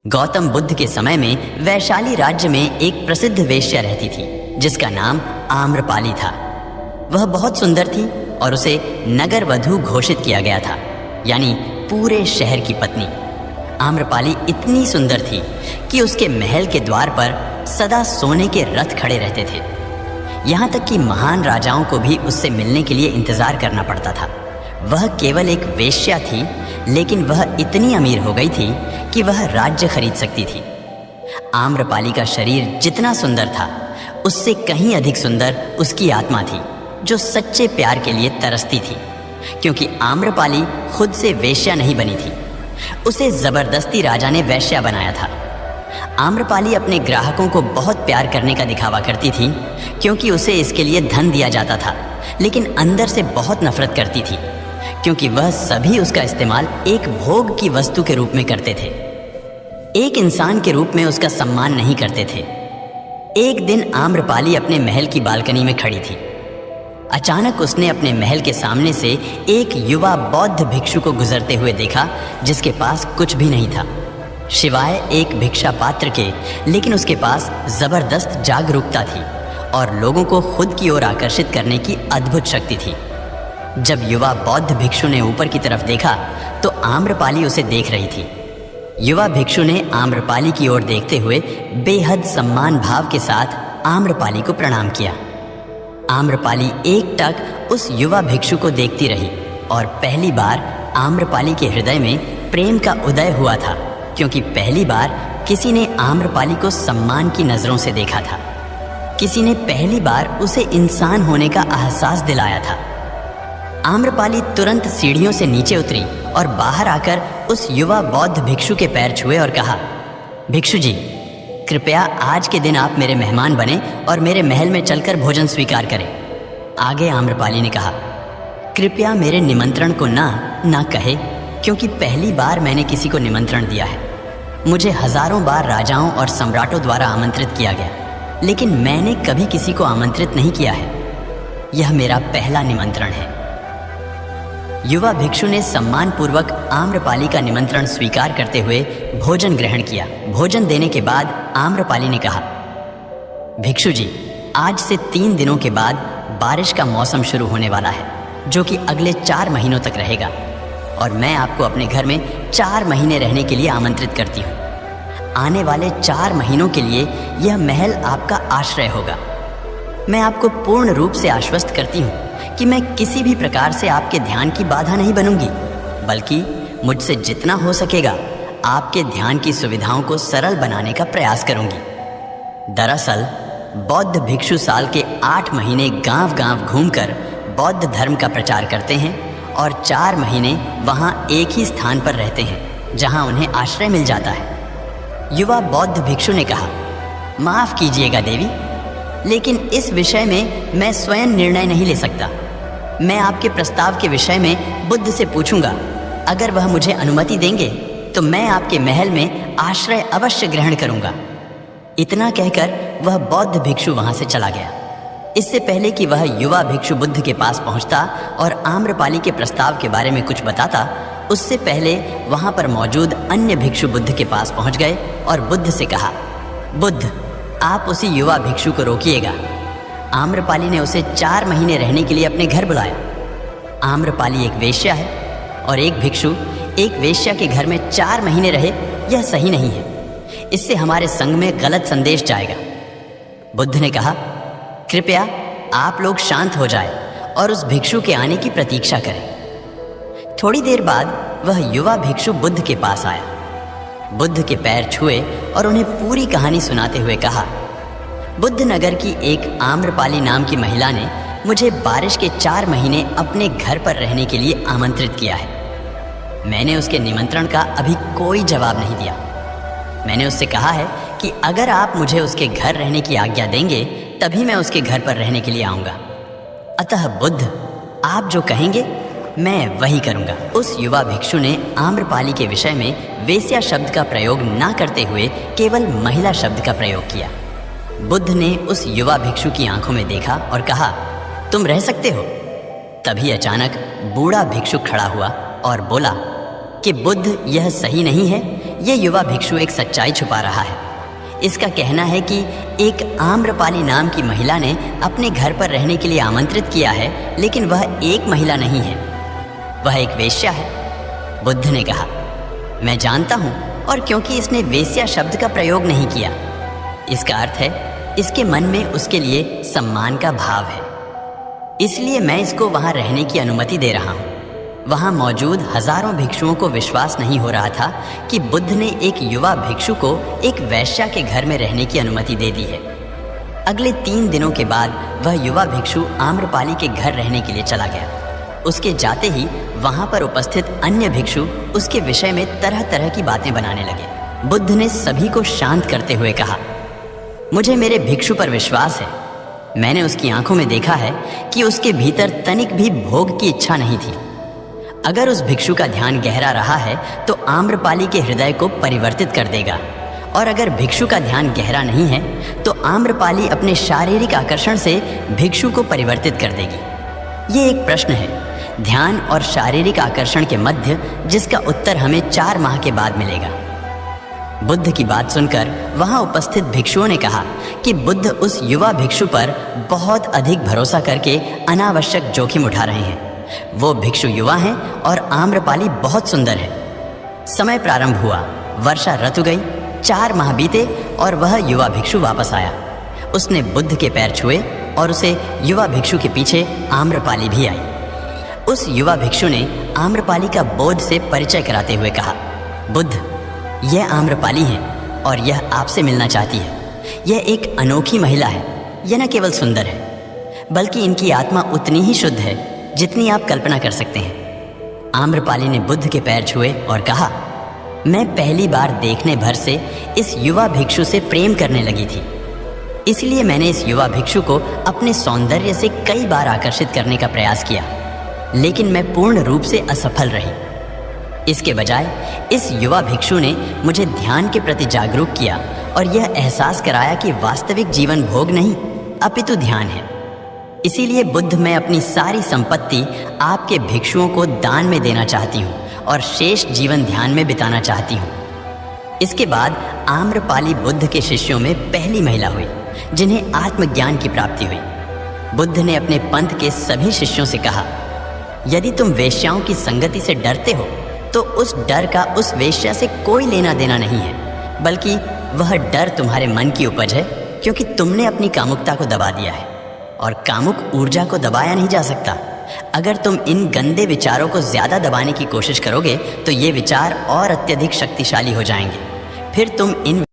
गौतम बुद्ध के समय में वैशाली राज्य में एक प्रसिद्ध वेश्या रहती थी जिसका नाम आम्रपाली था। वह बहुत सुंदर थी और उसे नगर वधू घोषित किया गया था, यानी पूरे शहर की पत्नी। आम्रपाली इतनी सुंदर थी कि उसके महल के द्वार पर सदा सोने के रथ खड़े रहते थे। यहाँ तक कि महान राजाओं को भी उससे मिलने के लिए इंतजार करना पड़ता था। वह केवल एक वेश्या थी, लेकिन वह इतनी अमीर हो गई थी कि वह राज्य खरीद सकती थी। आम्रपाली का शरीर जितना सुंदर था, उससे कहीं अधिक सुंदर उसकी आत्मा थी, जो सच्चे प्यार के लिए तरसती थी। क्योंकि आम्रपाली खुद से वेश्या नहीं बनी थी, उसे जबरदस्ती राजा ने वेश्या बनाया था। आम्रपाली अपने ग्राहकों को बहुत प्यार करने का दिखावा करती थी, क्योंकि उसे इसके लिए धन दिया जाता था, लेकिन अंदर से बहुत नफरत करती थी, क्योंकि वह सभी उसका इस्तेमाल एक भोग की वस्तु के रूप में करते थे। एक इंसान के रूप में उसका सम्मान नहीं करते थे। एक दिन आम्रपाली अपने महल की बालकनी में खड़ी थी। अचानक उसने अपने महल के सामने से एक युवा बौद्ध भिक्षु को गुजरते हुए देखा, जिसके पास कुछ भी नहीं था सिवाय एक भिक्षा पात्र के, लेकिन उसके पास जबरदस्त जागरूकता थी और लोगों को खुद की ओर आकर्षित करने की अद्भुत शक्ति थी। जब युवा बौद्ध भिक्षु ने ऊपर की तरफ देखा तो आम्रपाली उसे देख रही थी। युवा भिक्षु ने आम्रपाली की ओर देखते हुए बेहद सम्मान भाव के साथ आम्रपाली को प्रणाम किया। आम्रपाली एकटक उस युवा भिक्षु को देखती रही और पहली बार आम्रपाली के हृदय में प्रेम का उदय हुआ था, क्योंकि पहली बार किसी ने आम्रपाली को सम्मान की नजरों से देखा था। किसी ने पहली बार उसे इंसान होने का एहसास दिलाया था। आम्रपाली तुरंत सीढ़ियों से नीचे उतरी और बाहर आकर उस युवा बौद्ध भिक्षु के पैर छुए और कहा, भिक्षु जी, कृपया आज के दिन आप मेरे मेहमान बने और मेरे महल में चलकर भोजन स्वीकार करें। आगे आम्रपाली ने कहा, कृपया मेरे निमंत्रण को ना कहे, क्योंकि पहली बार मैंने किसी को निमंत्रण दिया है। मुझे हजारों बार राजाओं और सम्राटों द्वारा आमंत्रित किया गया, लेकिन मैंने कभी किसी को आमंत्रित नहीं किया है। यह मेरा पहला निमंत्रण है। युवा भिक्षु ने सम्मानपूर्वक आम्रपाली का निमंत्रण स्वीकार करते हुए भोजन ग्रहण किया। भोजन देने के बाद आम्रपाली ने कहा, भिक्षु जी, आज से 3 दिनों के बाद बारिश का मौसम शुरू होने वाला है, जो कि अगले 4 महीनों तक रहेगा, और मैं आपको अपने घर में 4 महीने रहने के लिए आमंत्रित करती हूँ। आने वाले 4 महीनों के लिए यह महल आपका आश्रय होगा। मैं आपको पूर्ण रूप से आश्वस्त करती हूँ कि मैं किसी भी प्रकार से आपके ध्यान की बाधा नहीं बनूंगी, बल्कि मुझसे जितना हो सकेगा आपके ध्यान की सुविधाओं को सरल बनाने का प्रयास करूंगी। दरअसल बौद्ध भिक्षु साल के 8 महीने गांव-गांव घूमकर बौद्ध धर्म का प्रचार करते हैं और 4 महीने वहां एक ही स्थान पर रहते हैं, जहां उन्हें आश्रय मिल जाता है। युवा बौद्ध भिक्षु ने कहा, माफ कीजिएगा देवी, लेकिन इस विषय में मैं स्वयं निर्णय नहीं ले सकता। मैं आपके प्रस्ताव के विषय में बुद्ध से पूछूंगा। अगर वह मुझे अनुमति देंगे तो मैं आपके महल में आश्रय अवश्य ग्रहण करूंगा। इतना कहकर वह बौद्ध भिक्षु वहां से चला गया। इससे पहले कि वह युवा भिक्षु बुद्ध के पास पहुंचता और आम्रपाली के प्रस्ताव के बारे में कुछ बताता, उससे पहले वहां पर मौजूद अन्य भिक्षु बुद्ध के पास पहुंच गए और बुद्ध से कहा, बुद्ध, आप उसी युवा भिक्षु को रोकिएगा। आम्रपाली ने उसे 4 महीने रहने के लिए अपने घर बुलाया। आम्रपाली एक वेश्या है और एक भिक्षु एक वेश्या के घर में 4 महीने रहे, यह सही नहीं है। इससे हमारे संघ में गलत संदेश जाएगा। बुद्ध ने कहा, कृपया आप लोग शांत हो जाएं और उस भिक्षु के आने की प्रतीक्षा करें। थोड़ी देर बाद वह युवा भिक्षु बुद्ध के पास आया। बुद्ध के पैर छुए और उन्हें पूरी कहानी सुनाते हुए कहा, बुद्ध नगर की एक आम्रपाली नाम की महिला ने मुझे बारिश के 4 महीने अपने घर पर रहने के लिए आमंत्रित किया है। मैंने उसके निमंत्रण का अभी कोई जवाब नहीं दिया। मैंने उससे कहा है कि अगर आप मुझे उसके घर रहने की आज्ञा देंगे, तभी मैं उसके घर पर रहने के लिए आऊँगा। अतः बुद्ध, आप जो कहेंगे मैं वही करूंगा। उस युवा भिक्षु ने आम्रपाली के विषय में वेश्या शब्द का प्रयोग ना करते हुए केवल महिला शब्द का प्रयोग किया। बुद्ध ने उस युवा भिक्षु की आंखों में देखा और कहा, तुम रह सकते हो। तभी अचानक बूढ़ा भिक्षु खड़ा हुआ और बोला कि बुद्ध, यह सही नहीं है ये युवा भिक्षु एक सच्चाई छुपा रहा है। इसका कहना है कि एक आम्रपाली नाम की महिला ने अपने घर पर रहने के लिए आमंत्रित किया है, लेकिन वह एक महिला नहीं है, वह एक वेश्या है। बुद्ध ने कहा, मैं जानता हूं, और क्योंकि इसने वेश्या शब्द का प्रयोग नहीं किया, इसका अर्थ है इसके मन में उसके लिए सम्मान का भाव है, इसलिए मैं इसको वहां रहने की अनुमति दे रहा हूं। वहां मौजूद हजारों भिक्षुओं को विश्वास नहीं हो रहा था कि बुद्ध ने एक युवा भिक्षु को एक वैश्या के घर में रहने की अनुमति दे दी है। अगले 3 दिनों के बाद वह युवा भिक्षु आम्रपाली के घर रहने के लिए चला गया। उसके जाते ही वहां पर उपस्थित अन्य भिक्षु उसके विषय में तरह तरह की बातें बनाने लगे। बुद्ध ने सभी को शांत करते हुए कहा, मुझे मेरे भिक्षु पर विश्वास है। मैंने उसकी आंखों में देखा है कि उसके भीतर तनिक भी भोग की इच्छा नहीं थी। अगर उस भिक्षु का ध्यान गहरा रहा है तो आम्रपाली के हृदय को परिवर्तित कर देगा, और अगर भिक्षु का ध्यान गहरा नहीं है तो आम्रपाली अपने शारीरिक आकर्षण से भिक्षु को परिवर्तित कर देगी। ये एक प्रश्न है, ध्यान और शारीरिक आकर्षण के मध्य, जिसका उत्तर हमें 4 माह के बाद मिलेगा। बुद्ध की बात सुनकर वहां उपस्थित भिक्षुओं ने कहा कि बुद्ध उस युवा भिक्षु पर बहुत अधिक भरोसा करके अनावश्यक जोखिम उठा रहे हैं। वो भिक्षु युवा हैं और आम्रपाली बहुत सुंदर है। समय प्रारंभ हुआ, वर्षा ऋतु गई, 4 माह बीते और वह युवा भिक्षु वापस आया। उसने बुद्ध के पैर छुए और उसे युवा भिक्षु के पीछे आम्रपाली भी आई। उस युवा भिक्षु ने आम्रपाली का बोध से परिचय कराते हुए कहा, बुद्ध, यह आम्रपाली है और यह आपसे मिलना चाहती है। यह एक अनोखी महिला है। यह न केवल सुंदर है, बल्कि इनकी आत्मा उतनी ही शुद्ध है जितनी आप कल्पना कर सकते हैं। आम्रपाली ने बुद्ध के पैर छुए और कहा, मैं पहली बार देखने भर से इस युवा भिक्षु से प्रेम करने लगी थी, इसलिए मैंने इस युवा भिक्षु को अपने सौंदर्य से कई बार आकर्षित करने का प्रयास किया, लेकिन मैं पूर्ण रूप से असफल रही। इसके बजाय इस युवा भिक्षु ने मुझे ध्यान के प्रति जागरूक किया और यह एहसास कराया कि वास्तविक जीवन भोग नहीं अपितु ध्यान है। इसीलिए बुद्ध, मैं अपनी सारी संपत्ति आपके भिक्षुओं को दान में देना चाहती हूँ और शेष जीवन ध्यान में बिताना चाहती हूँ। इसके बाद आम्रपाली बुद्ध के शिष्यों में पहली महिला हुई जिन्हें आत्मज्ञान की प्राप्ति हुई। बुद्ध ने अपने पंथ के सभी शिष्यों से कहा, यदि तुम वेश्याओं की संगति से डरते हो तो उस डर का उस वेश्या से कोई लेना देना नहीं है, बल्कि वह डर तुम्हारे मन की उपज है, क्योंकि तुमने अपनी कामुकता को दबा दिया है और कामुक ऊर्जा को दबाया नहीं जा सकता। अगर तुम इन गंदे विचारों को ज्यादा दबाने की कोशिश करोगे तो ये विचार और अत्यधिक शक्तिशाली हो जाएंगे। फिर तुम इन